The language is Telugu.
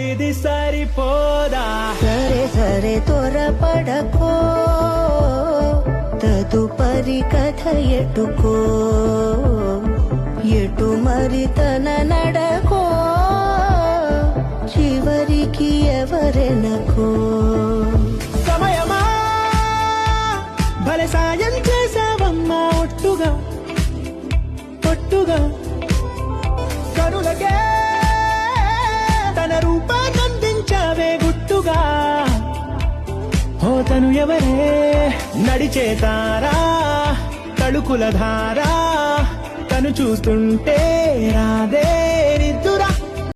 ఇది సరిపోదా సరే సరే త్వరపడకో తదుపరి కథ ఎటుకో ఎటు మరి తన నడకో చివరికి ఎవరెనకో సమయమా భలే సాయం చేసావమ్మా ఒట్టుగా ఒట్టుగా కనులకే తన రూపాన్నందించావే గుట్టుగా ఓ తను ఎవరే నడిచే తారా తళుకుల ధారా తను చూస్తుంటే రాదే